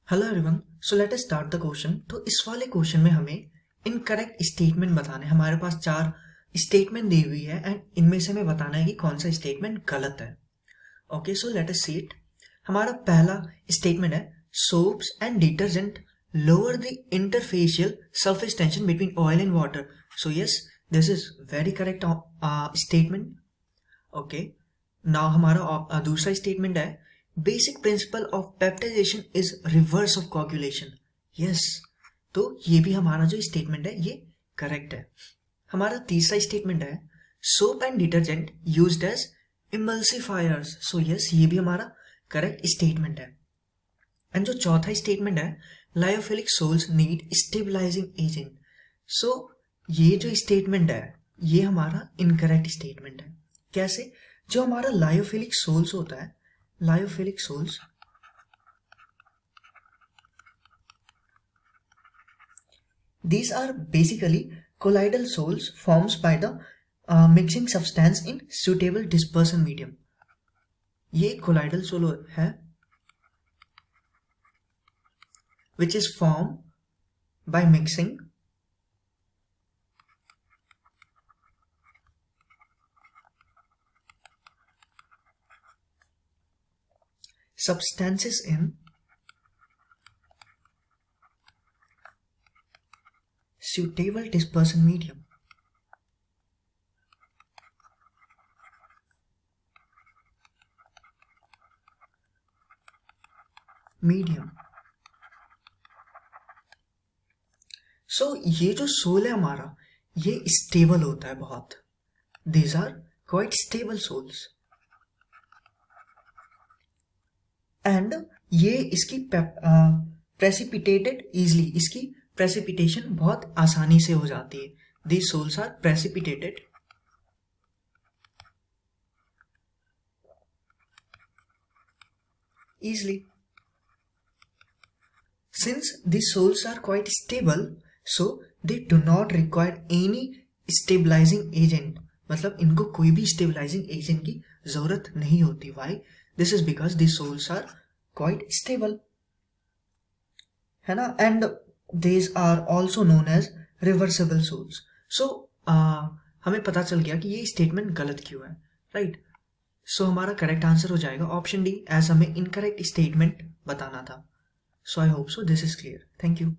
Hello everyone, so let us start the question. तो इस वाले क्वेश्चन में हमें इनकरेक्ट स्टेटमेंट बताने हैं। हमारे पास 4 स्टेटमेंट दी हुई है एंड इनमें से हमें बताना है कि कौन सा स्टेटमेंट गलत है। Okay, so let us see it. हमारा पहला स्टेटमेंट है soaps and detergent lower the interfacial surface tension between oil and water. So yes, this is very correct statement. Okay, now हमारा दूसरा स्टेटमेंट है basic principle of peptization is reverse of coagulation. Yes, तो ये भी हमारा जो statement है ये करेक्ट है। हमारा तीसरा स्टेटमेंट है soap and detergent used as emulsifiers. So yes, ये भी हमारा करेक्ट स्टेटमेंट है। एंड जो चौथा स्टेटमेंट है lyophilic sols need stabilizing agent. So ये जो स्टेटमेंट है ये हमारा इनकरेक्ट स्टेटमेंट है। कैसे? जो हमारा लायोफिलिक सोल्स होता है, lyophilic sols these are basically colloidal sols formed by the mixing substance in suitable dispersion medium। ये colloidal सोल है which is formed by mixing substances in suitable dispersion medium। सो ये जो सोल है हमारा ये stable होता है बहुत। These are quite stable sols and ये इसकी प्रेसिपिटेटेड इजली, इसकी प्रेसिपिटेशन बहुत आसानी से हो जाती है। These sols are precipitated easily since these sols are quite stable, so they do not require any stabilizing agent। मतलब इनको कोई भी stabilizing agent की जरूरत नहीं होती। why? this is because these sols are quite stable, है ना। and these are also known as reversible sols। so हमें पता चल गया कि ये स्टेटमेंट गलत क्यों है, राइट। सो हमारा करेक्ट आंसर हो जाएगा ऑप्शन डी, एज हमें इनकरेक्ट स्टेटमेंट बताना था। So I hope so this is clear. Thank you.